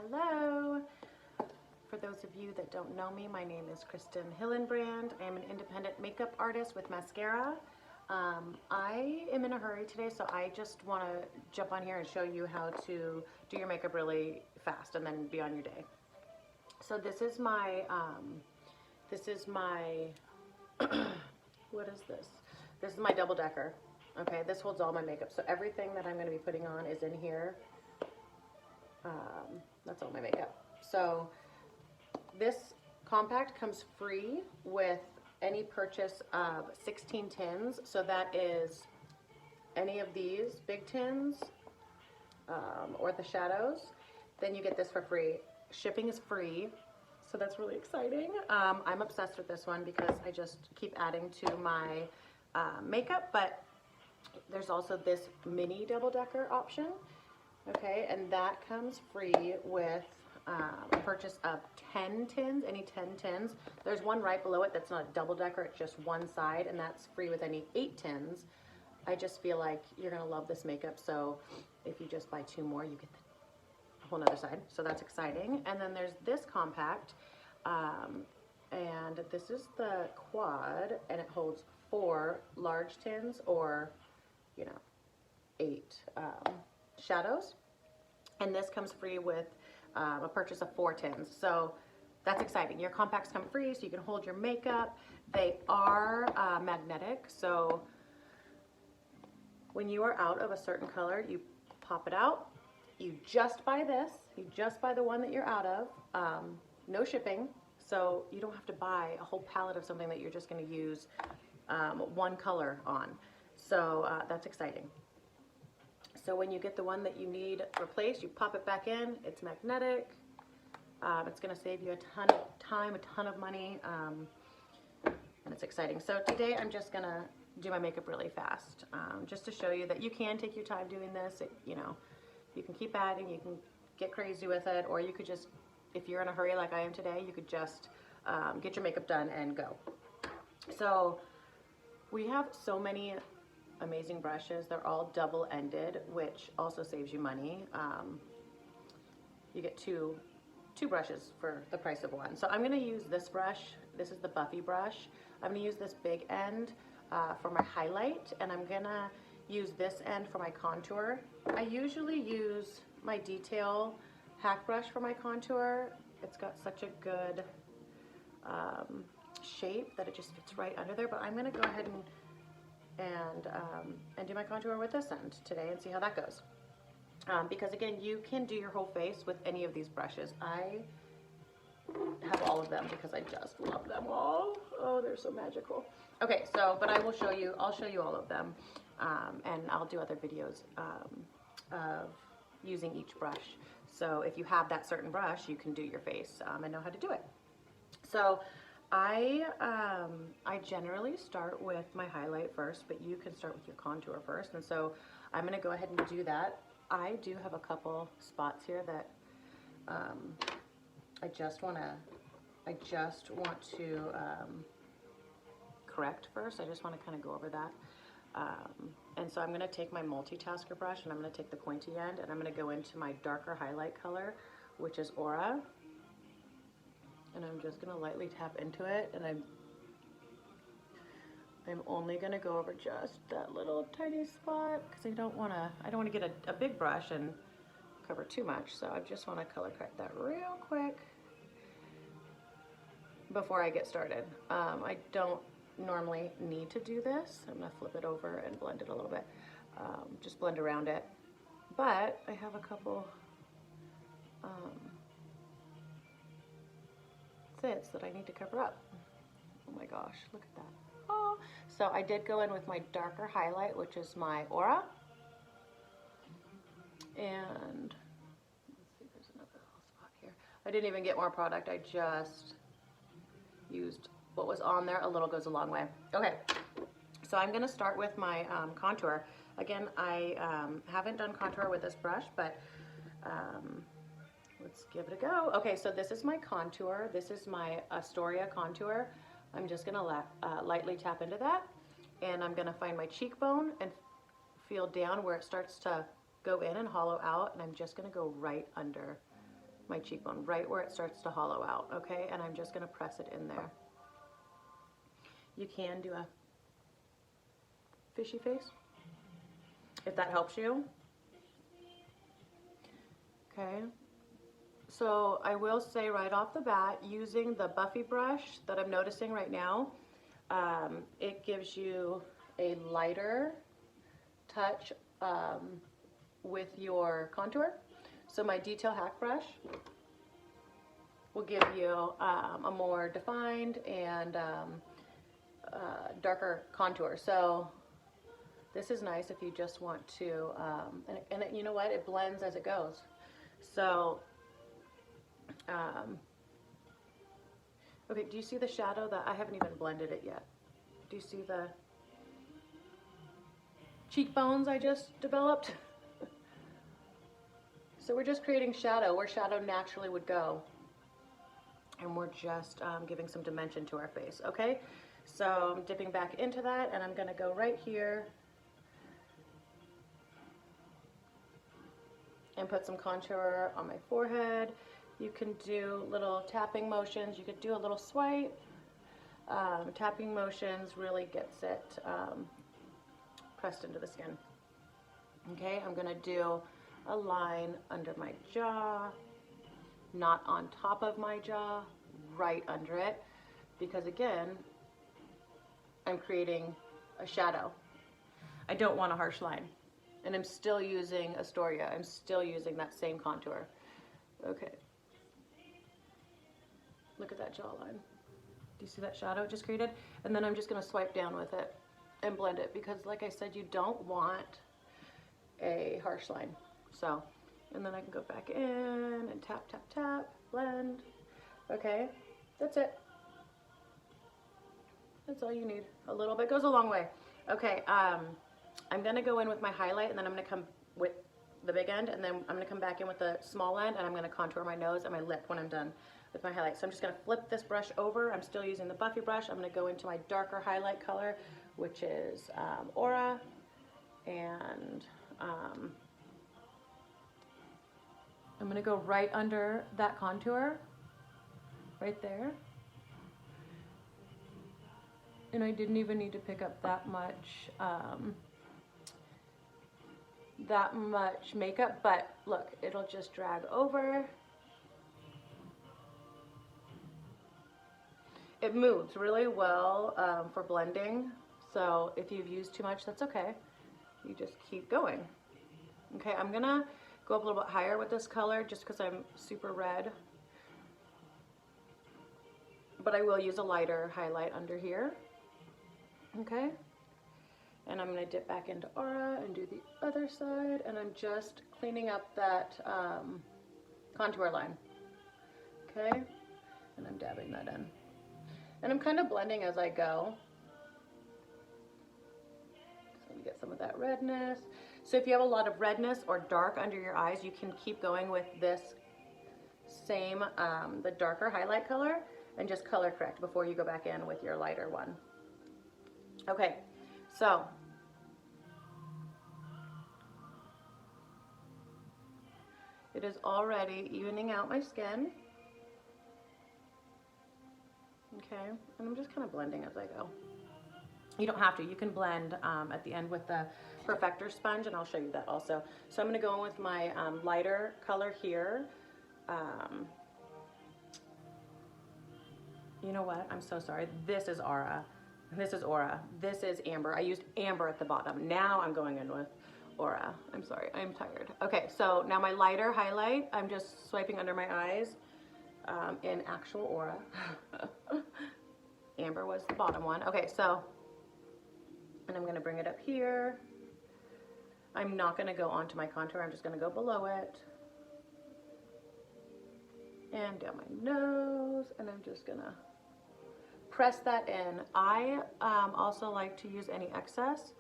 Hello. For those of you that don't know me, my name is Kristen Hillenbrand. I am an independent makeup artist with Maskcara. I am in a hurry today, so I just want to jump on here and show you how to do your makeup really fast and then be on your day. So this is my, what is this? This is my double decker. Okay, this holds all my makeup. So everything that I'm going to be putting on is in here. That's all my makeup. So this compact comes free with any purchase of 16 tins. So that is any of these big tins or the shadows. Then you get this for free. Shipping is free, so that's really exciting. I'm obsessed with this one because I just keep adding to my makeup, but there's also this mini double-decker option, okay, and that comes free with a purchase of 10 tins, any 10 tins. There's one right below it that's not a double-decker, it's just one side, and that's free with any 8 tins. I just feel like you're gonna love this makeup, so if you just buy 2 more, you get the whole other side, so that's exciting. And then there's this compact, and this is the quad, and it holds 4 large tins or 8 shadows, and this comes free with a purchase of 4 tins. So that's exciting. Your compacts come free, so you can hold your makeup. They are magnetic, so when you are out of a certain color, you pop it out. You just buy this. You just buy the one that you're out of. No shipping, so you don't have to buy a whole palette of something that you're just going to use one color on. So that's exciting. So when you get the one that you need replaced, you pop it back in. It's magnetic. It's going to save you a ton of time, a ton of money, and it's exciting. So today I'm just going to do my makeup really fast, just to show you that you can take your time doing this. You can keep adding, you can get crazy with it, or you could just, if you're in a hurry like I am today, you could just get your makeup done and go. So we have so many amazing brushes. They're all double-ended, which also saves you money. You get two brushes for the price of one. So I'm going to use this brush. This is the Buffy brush. I'm going to use this big end for my highlight, and I'm going to use this end for my contour. I usually use my Detail HAC brush for my contour. It's got such a good shape that it just fits right under there, but I'm going to go ahead and do my contour with this end today and see how that goes. Because again, you can do your whole face with any of these brushes. I have all of them because I just love them all. Oh, they're so magical. Okay, so, but I will show you, I'll show you all of them, and I'll do other videos of using each brush. So if you have that certain brush, you can do your face and know how to do it. So I generally start with my highlight first, but you can start with your contour first. And so I'm going to go ahead and do that. I do have a couple spots here that I just want to correct first. I just want to kind of go over that. And so I'm going to take my multitasker brush, and I'm going to take the pointy end, and I'm going to go into my darker highlight color, which is Aura. And I'm just going to lightly tap into it, and I'm only going to go over just that little tiny spot because I don't want to get a big brush and cover too much. So I just want to color correct that real quick before I get started. I don't normally need to do this. I'm going to flip it over and blend it a little bit. Just blend around it. But I have a couple fits that I need to cover up. Oh my gosh, look at that. Oh, so I did go in with my darker highlight, which is my Aura. And let's see, there's another little spot here. I didn't even get more product. I just used what was on there. A little goes a long way. Okay, so I'm going to start with my contour. Again, I haven't done contour with this brush, but let's give it a go. Okay, so this is my contour. This is my Astoria contour. I'm just going to lightly tap into that, and I'm going to find my cheekbone and feel down where it starts to go in and hollow out, and I'm just going to go right under my cheekbone, right where it starts to hollow out, okay? And I'm just gonna press it in there. You can do a fishy face, if that helps you. Okay, so I will say right off the bat, using the Buffy brush that I'm noticing right now, it gives you a lighter touch with your contour. So my Detail Hack brush will give you a more defined and darker contour. So this is nice if you just want to, and you know what, it blends as it goes. So, okay, do you see the shadow that I haven't even blended it yet? Do you see the cheekbones I just developed? So we're just creating shadow where shadow naturally would go. And we're just giving some dimension to our face, okay? So I'm dipping back into that, and I'm gonna go right here and put some contour on my forehead. You can do little tapping motions. You could do a little swipe. Tapping motions really gets it pressed into the skin. Okay, I'm gonna do a line under my jaw, not on top of my jaw, right under it, because again, I'm creating a shadow. I don't want a harsh line. And I'm still using Astoria. I'm still using that same contour. Okay. Look at that jawline. Do you see that shadow it just created? And then I'm just gonna swipe down with it and blend it, because like I said, you don't want a harsh line. So, and then I can go back in and tap, tap, tap, blend. Okay, that's it. That's all you need. A little bit goes a long way. Okay, I'm gonna go in with my highlight, and then I'm gonna come with the big end, and then I'm gonna come back in with the small end, and I'm gonna contour my nose and my lip when I'm done with my highlight. So I'm just gonna flip this brush over. I'm still using the Buffy brush. I'm gonna go into my darker highlight color, which is Aura, and I'm gonna go right under that contour, right there. And I didn't even need to pick up that much makeup, but look, it'll just drag over. It moves really well for blending, so if you've used too much, that's okay. You just keep going. Okay, I'm gonna go up a little bit higher with this color just because I'm super red, but I will use a lighter highlight under here. Okay, and I'm going to dip back into Aura and do the other side, and I'm just cleaning up that contour line. Okay, and I'm dabbing that in, and I'm kind of blending as I go. So you get some of that redness. So if you have a lot of redness or dark under your eyes, you can keep going with this same, the darker highlight color, and just color correct before you go back in with your lighter one. Okay, so it is already evening out my skin. Okay, and I'm just kind of blending as I go. You don't have to. You can blend at the end with the Perfector sponge, and I'll show you that also. So I'm going to go in with my lighter color here. You know what? I'm so sorry. This is Aura. This is Aura. This is Amber. I used Amber at the bottom. Now I'm going in with Aura. I'm sorry. I'm tired. Okay, so now my lighter highlight, I'm just swiping under my eyes in actual Aura. Amber was the bottom one. Okay, so, and I'm going to bring it up here. I'm not going to go onto my contour. I'm just going to go below it. And down my nose. And I'm just going to press that in. I also like to use any excess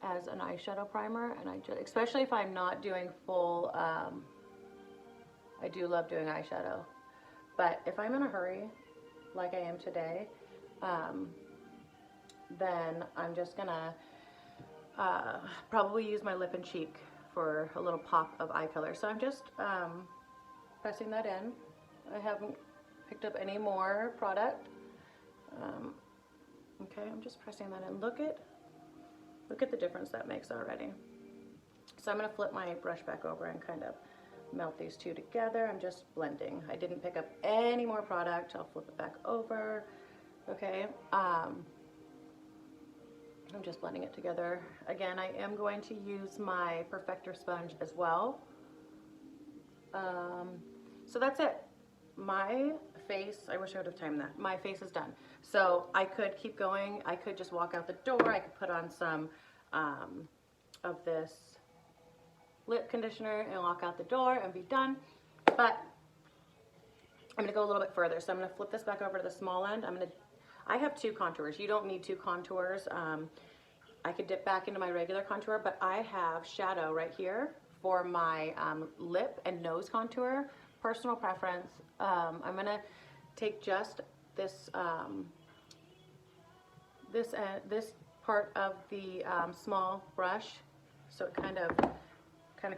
as an eyeshadow primer, and I just, especially if I'm not doing full, I do love doing eyeshadow, but if I'm in a hurry, like I am today, then I'm just gonna probably use my lip and cheek for a little pop of eye color. So I'm just pressing that in. I haven't picked up any more product. Okay, I'm just pressing that in. Look at the difference that makes already. So I'm going to flip my brush back over and kind of melt these two together. I'm just blending. I didn't pick up any more product. I'll flip it back over. Okay, I'm just blending it together. Again, I am going to use my Perfector sponge as well. So that's it. My face, I wish I would have timed that. My face is done. So I could keep going. I could just walk out the door. I could put on some of this lip conditioner and walk out the door and be done. But I'm gonna go a little bit further. So I'm gonna flip this back over to the small end. I have two contours. You don't need two contours. I could dip back into my regular contour, but I have shadow right here for my lip and nose contour. Personal preference. I'm gonna take just this this part of the small brush, so it kind of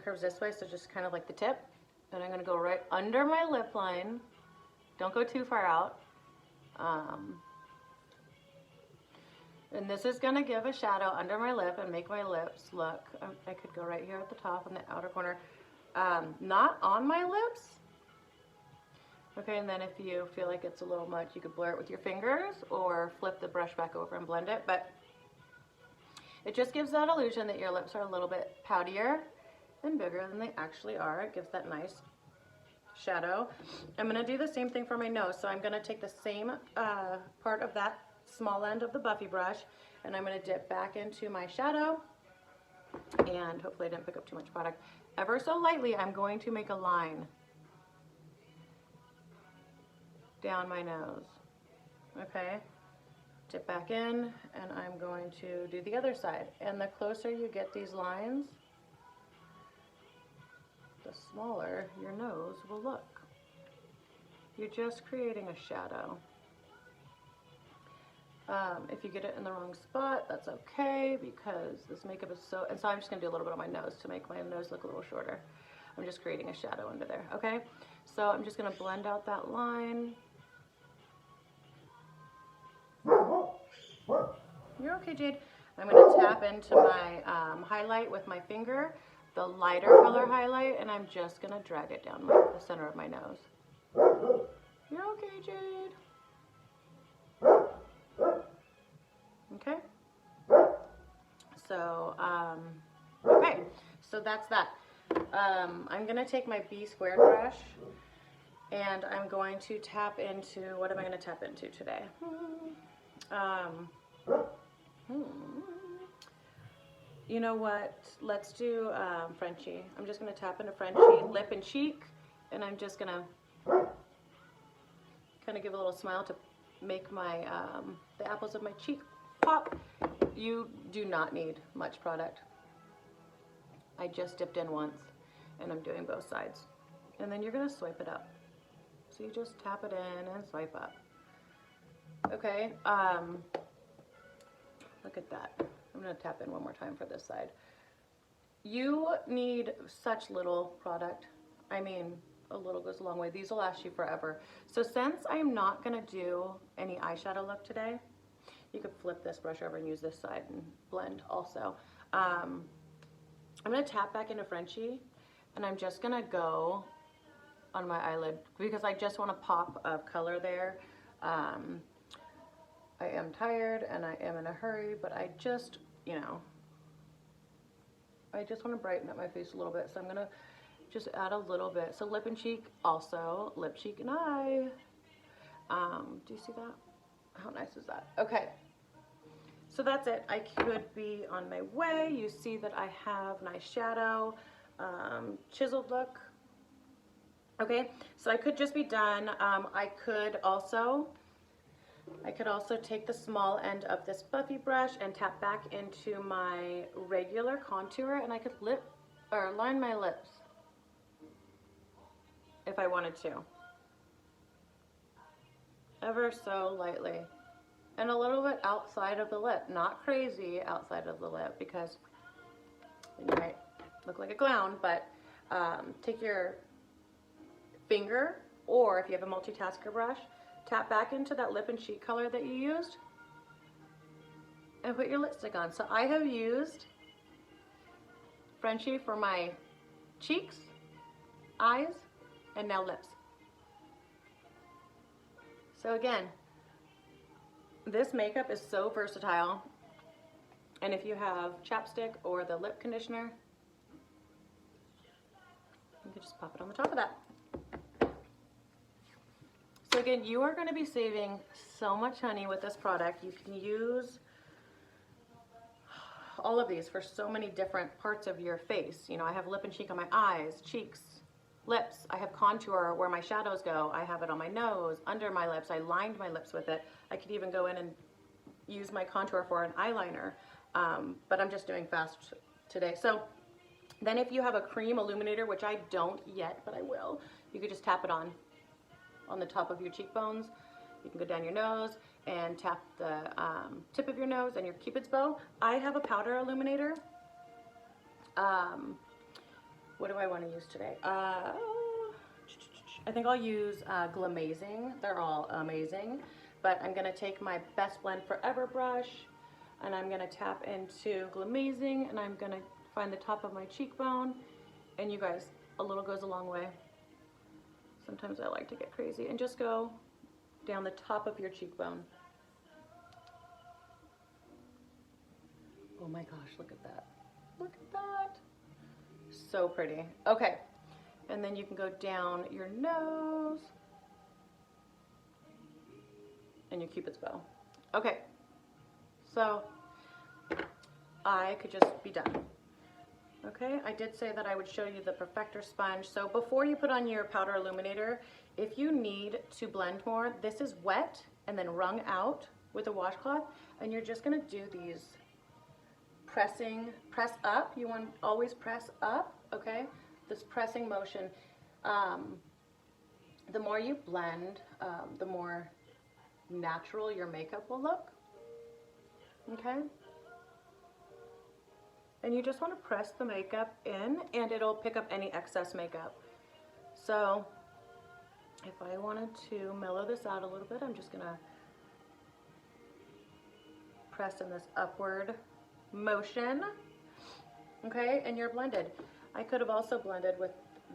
curves this way, so just kind of like the tip, and I'm gonna go right under my lip line. Don't go too far out. And this is gonna give a shadow under my lip and make my lips look, I could go right here at the top in the outer corner, not on my lips. Okay, and then if you feel like it's a little much, you could blur it with your fingers or flip the brush back over and blend it, but it just gives that illusion that your lips are a little bit poutier and bigger than they actually are. It gives that nice shadow. I'm gonna do the same thing for my nose, so I'm gonna take the same part of that small end of the Buffy brush, and I'm gonna dip back into my shadow, and hopefully I didn't pick up too much product. Ever so lightly, I'm going to make a line down my nose. Okay, dip back in, and I'm going to do the other side. And the closer you get these lines, the smaller your nose will look. You're just creating a shadow. If you get it in the wrong spot, that's okay, because this makeup is so, and so I'm just gonna do a little bit on my nose to make my nose look a little shorter. I'm just creating a shadow under there, okay? So I'm just gonna blend out that line. You're okay, Jade. I'm gonna tap into my highlight with my finger, the lighter color highlight, and I'm just gonna drag it down the center of my nose. You're okay, Jade. Okay. So, okay. So that's that. I'm gonna take my B squared brush, and I'm going to tap into, what am I gonna tap into today? You know what? Let's do Frenchie. I'm just gonna tap into Frenchie, lip and cheek, and I'm just gonna kind of give a little smile to make my the apples of my cheek pop. You do not need much product. I just dipped in once, and I'm doing both sides. And then you're gonna swipe it up. So you just tap it in and swipe up. Okay, look at that. I'm gonna tap in one more time for this side. You need such little product. I mean, a little goes a long way. These will last you forever. So since I'm not gonna do any eyeshadow look today, you could flip this brush over and use this side and blend also. I'm gonna tap back into Frenchie, and I'm just gonna go on my eyelid because I just want a pop of color there. I am tired and I am in a hurry, but I just, you know, I just want to brighten up my face a little bit, so I'm gonna just add a little bit. So lip and cheek, also lip, cheek, and eye. Do you see that? How nice is that? Okay, so that's it. I could be on my way. You see that I have nice shadow, chiseled look. Okay, so I could just be done. I could also take the small end of this Buffy brush and tap back into my regular contour, and I could line my lips if I wanted to. Ever so lightly. And a little bit outside of the lip. Not crazy outside of the lip, because you might look like a clown, but take your finger, or if you have a multitasker brush, tap back into that lip and cheek color that you used and put your lipstick on. So I have used Frenchie for my cheeks, eyes, and now lips. So again, this makeup is so versatile. And if you have chapstick or the lip conditioner, you can just pop it on the top of that. So again, you are going to be saving so much honey with this product. You can use all of these for so many different parts of your face. You know, I have lip and cheek on my eyes, cheeks, lips. I have contour where my shadows go. I have it on my nose, under my lips. I lined my lips with it. I could even go in and use my contour for an eyeliner, but I'm just doing fast today. So then if you have a cream illuminator, which I don't yet, but I will, you could just tap it on the top of your cheekbones. You can go down your nose and tap the tip of your nose and your Cupid's bow. I have a powder illuminator. What do I want to use today? I think I'll use Glamazing. They're all amazing. But I'm going to take my Best Blend Forever brush and I'm going to tap into Glamazing and I'm going to find the top of my cheekbone. And you guys, a little goes a long way. Sometimes I like to get crazy and just go down the top of your cheekbone. Oh my gosh, look at that. Look at that. So pretty. Okay, and then you can go down your nose and your Cupid's bow. Okay, so I could just be done. Okay, I did say that I would show you the Perfector sponge. So before you put on your powder illuminator, if you need to blend more, this is wet and then wrung out with a washcloth, and you're just gonna do these press up. You want to always press up, okay? This pressing motion. The more you blend, the more natural your makeup will look, okay? And you just want to press the makeup in and it'll pick up any excess makeup. So if I wanted to mellow this out a little bit, I'm just gonna press in this upward motion, okay, and you're blended. I could have also blended with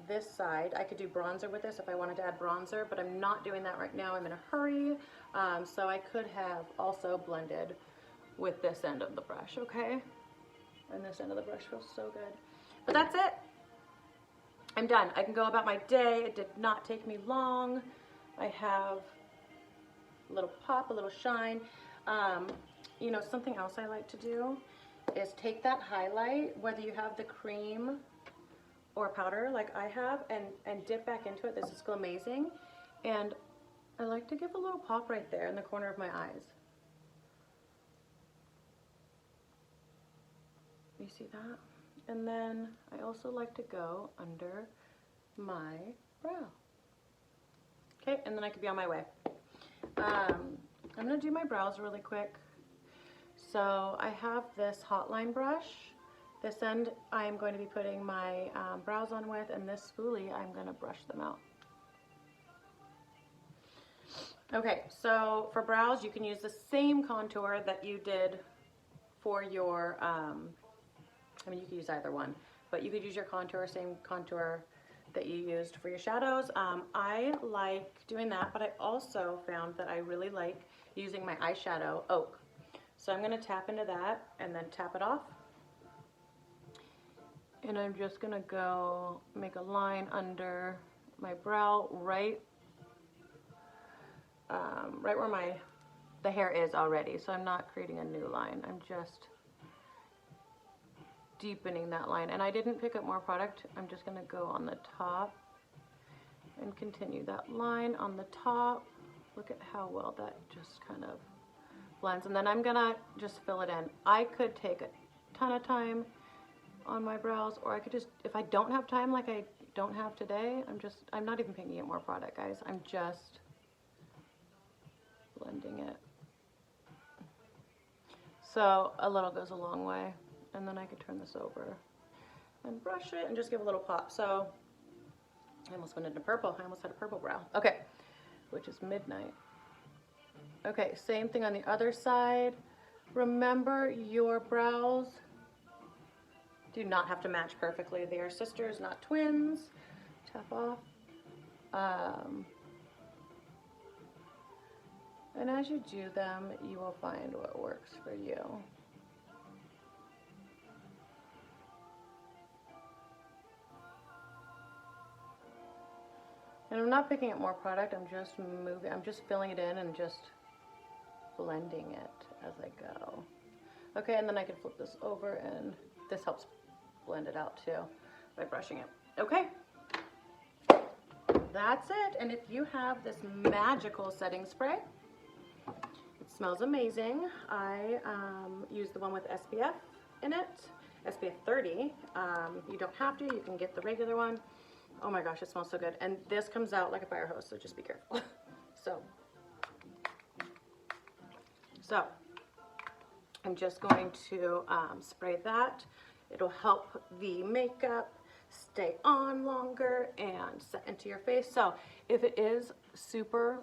this side. I could do bronzer with this if I wanted to add bronzer, but I'm not doing that right now. I'm in a hurry, so I could have also blended with this end of the brush, okay? And this end of the brush feels so good. But that's it. I'm done. I can go about my day. It did not take me long. I have a little pop, a little shine. You know, something else I like to do is take that highlight, whether you have the cream or powder like I have, and dip back into it. This is Glamazing. And I like to give a little pop right there in the corner of my eyes. You see that? And then I also like to go under my brow. Okay, and then I could be on my way. I'm gonna do my brows really quick. So I have this hotline brush. This end I'm going to be putting my brows on with, and this spoolie I'm gonna brush them out. Okay, so for brows you can use the same contour that you did for your, I mean, you could use either one, but you could use your contour, same contour that you used for your shadows. I like doing that, but I also found that I really like using my eyeshadow Oak. So I'm gonna tap into that and then tap it off. And I'm just gonna go make a line under my brow, right where the hair is already. So I'm not creating a new line. I'm just deepening that line. And I didn't pick up more product. I'm just gonna go on the top and continue that line on the top. Look at how well that just kind of blends. And then I'm gonna just fill it in. I could take a ton of time on my brows, or I could just, if I don't have time like I don't have today, I'm not even picking up more product, guys. I'm just blending it. So a little goes a long way. And then I could turn this over and brush it and just give a little pop. So I almost went into purple. I almost had a purple brow. Okay, which is midnight. Okay, same thing on the other side. Remember, your brows do not have to match perfectly. They are sisters, not twins. Tap off. And as you do them, you will find what works for you. And I'm not picking up more product, I'm just filling it in and just blending it as I go. Okay, and then I can flip this over, and this helps blend it out too by brushing it. Okay, that's it. And if you have this magical setting spray, it smells amazing. I use the one with SPF in it, SPF 30. You don't have to, you can get the regular one. Oh my gosh, it smells so good. And this comes out like a fire hose, so just be careful. So I'm just going to spray that. It'll help the makeup stay on longer and set into your face. So if it is super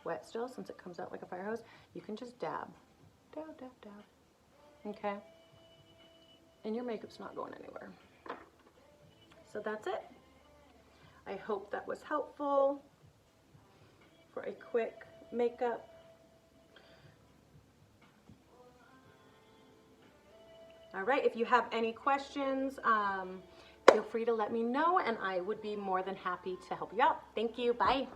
wet still, since it comes out like a fire hose, you can just dab. Dab, dab, dab. Okay? And your makeup's not going anywhere. So that's it. I hope that was helpful for a quick makeup. All right, if you have any questions, feel free to let me know, and I would be more than happy to help you out. Thank you. Bye.